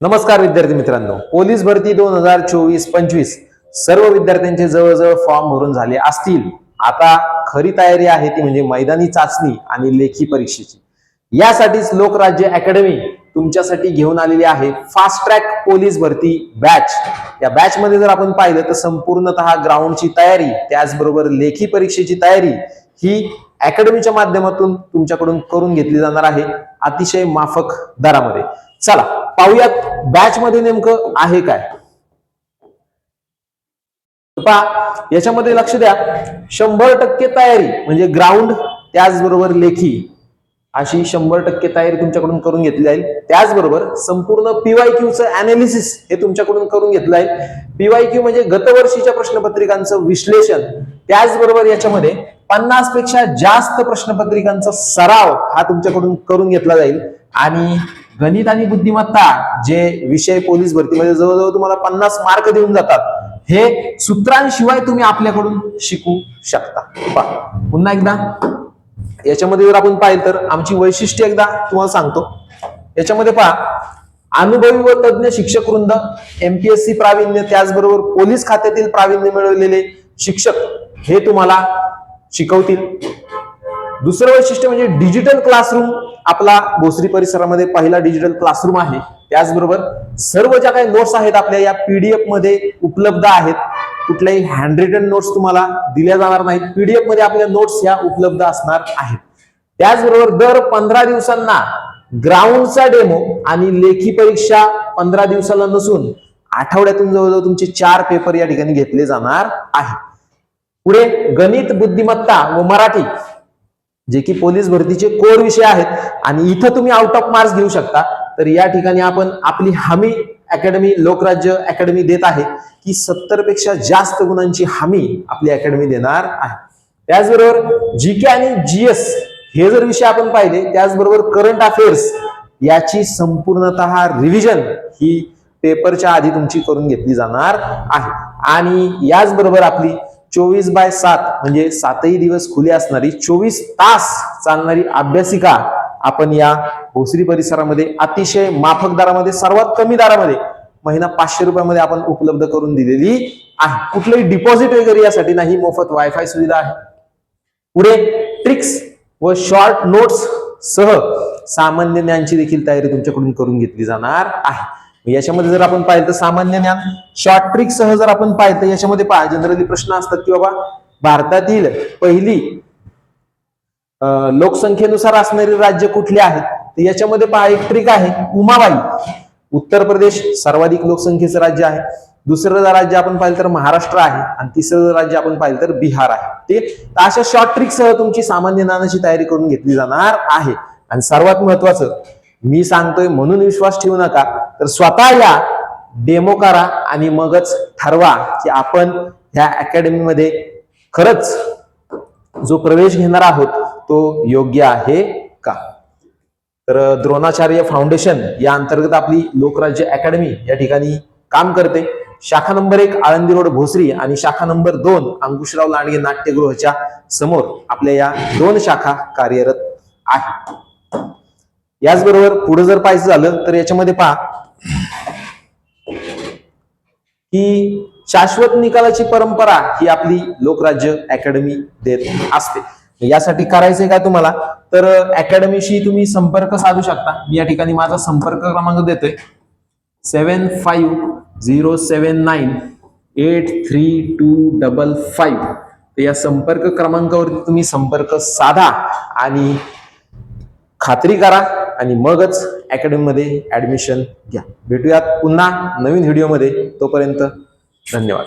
नमस्कार विद्यार्थी मित्रांनो, पोलीस भरती 2024-25 सर्व विद्यार्थ्यांचे जवळजवळ फॉर्म भरून झाले असतील. आता खरी तयारी आहे ती म्हणजे मैदानी चाचणी आणि लेखी परीक्षेची. यासाठीच लोकराज्य अकॅडमी तुमच्यासाठी घेऊन आलेली आहे फास्ट ट्रॅक पोलीस भरती बॅच. या बॅच मध्ये जर आपण पाहिलं तर संपूर्णतः ग्राउंडची तयारी त्याचबरोबर लेखी परीक्षेची तयारी ही अकॅडमीच्या माध्यमातून तुमच्याकडून करून घेतली जाणार आहे अतिशय माफक दरामध्ये. चला पाहूयात बॅच मध्ये नेमकं आहे काय. पहा याच्यामध्ये लक्ष द्या, 100% तयारी म्हणजे ग्राउंड त्याचबरोबर लेखी अशी 100% तयारी तुमच्याकडून करून घेतली जाईल. त्याचबरोबर संपूर्ण पीवायक्यूचं अनालिसिस हे तुमच्याकडून करून घेतलं आहे. पीवायक्यू म्हणजे गतवर्षीच्या प्रश्नपत्रिकांचं विश्लेषण, त्याचबरोबर याच्यामध्ये 50 पेक्षा जास्त प्रश्नपत्रिकांचा सराव हा तुमच्याकडून करून घेतला जाईल. आणि गणित आणि बुद्धिमत्ता जे विषय पोलीस भरतीमध्ये जवळजवळ तुम्हाला 50 मार्क देऊन जातात, हे सूत्रांशिवाय तुम्ही आपल्याकडून शिकू शकता. पुन्हा एकदा याच्यामध्ये जर आपण पाहिलं तर आमची वैशिष्ट्य एकदा तुम्हाला सांगतो. याच्यामध्ये पहा, अनुभवी व तज्ञ शिक्षक वृंद, एमपीएससी प्रावीण्य त्याचबरोबर पोलीस खात्यातील प्रावीण्य मिळवलेले शिक्षक हे तुम्हाला शिकवतील. दुसरं वैशिष्ट्य म्हणजे डिजिटल क्लासरूम. आपला भोसरी परिसरामध्ये पहिला डिजिटल क्लासरूम आहे. त्याचबरोबर सर्व ज्या काही नोट्स आहेत आपल्या या पीडीएफ मध्ये उपलब्ध आहेत. कुठल्याही हँड रिटन नोट्स तुम्हाला दिल्या जाणार नाहीत, पीडीएफ मध्ये आपल्या नोट्स ह्या उपलब्ध असणार आहेत. त्याचबरोबर दर 15 दिवसांना ग्राउंडचा डेमो आणि लेखी परीक्षा 15 दिवसाला नसून आठवड्यातून जवळजवळ तुमचे 4 पेपर या ठिकाणी घेतले जाणार आहेत. पुढे गणित, बुद्धिमत्ता व मराठी जे की पोलीस भरतीचे कोर विषय आहेत आणि इथं तुम्ही आउट ऑफ मार्क्स घेऊ शकता. तर या ठिकाणी आपण आपली हमी अकॅडमी लोकराज्य अकॅडमी देत आहे की 70 पेक्षा जास्त गुणांची हमी आपली अकॅडमी देणार आहे. त्याचबरोबर जीके आणि जीएस हे जर विषय आपण पाहिले, त्याचबरोबर करंट अफेअर्स याची संपूर्णतः रिव्हिजन ही पेपरच्या आधी तुमची करून घेतली जाणार आहे. आणि याचबरोबर आपली 24/7 म्हणजे 7ही दिवस खुली असणारी 24 तास चालणारी अभ्यासिका आपण या भोसरी परिसरामध्ये अतिशय माफक दरामध्ये, सर्वात कमी दरामध्ये महिना 500 रुपयामध्ये आपण उपलब्ध करून दिलेली आहे. कुठलंही डिपॉझिट वगैरे यासाठी नाही, मोफत वायफाय सुविधा आहे. पुढे ट्रिक्स व शॉर्ट नोट्स सह सामान्य ज्ञानची देखील तयारी तुमच्याकडून करून घेतली जाणार आहे. याच्यामध्ये जर आपण पाहिलं तर सामान्य ज्ञान शॉर्ट ट्रिक सह जर आपण पाहिलं तर याच्यामध्ये पहा जनरली प्रश्न असतात की बाबा भारतातील पहिली लोकसंख्येनुसार असणारी राज्य कुठली आहेत. तर याच्यामध्ये पहा एक ट्रिक आहे, उमाबाई. उत्तर प्रदेश सर्वाधिक लोकसंख्येचं राज्य आहे. दुसरं राज्य आपण पाहिलं तर महाराष्ट्र आहे आणि तिसरं राज्य आपण पाहिलं तर बिहार आहे. ठीक, अशा शॉर्ट ट्रिक सह तुमची सामान्य ज्ञानाची तयारी करून घेतली जाणार आहे. आणि सर्वात महत्वाचं, मी सांगतोय म्हणून विश्वास ठेवू नका, तर स्वतः या डेमो करा आणि मगच ठरवा की आपण ह्या अकॅडमीमध्ये खरंच जो प्रवेश घेणार आहोत तो योग्य आहे का. तर द्रोणाचार्य फाउंडेशन या अंतर्गत आपली लोकराज्य अकॅडमी या ठिकाणी काम करते. शाखा नंबर 1 आळंदी रोड भोसरी आणि शाखा नंबर 2 अंकुशराव लांडगे नाट्यगृहाच्या समोर आपल्या या 2 शाखा कार्यरत आहेत. याचबरोबर पुढे जर पाहायचं झालं तर याच्यामध्ये पहा की शाश्वत निकालाची परंपरा ही आपली लोकराज्य अकॅडमी देत असते. यासाठी करायचंय काय तुम्हाला, तर अकॅडमीशी तुम्ही संपर्क साधू शकता. मी या ठिकाणी माझा संपर्क क्रमांक देतोय 7507983255. तर या संपर्क क्रमांकावरती तुम्ही संपर्क साधा आणि खात्री करा आणि मगच अकॅडमी मध्ये ऍडमिशन घ्या. भेटूयात पुन्हा नवीन व्हिडिओमध्ये. तोपर्यंत धन्यवाद.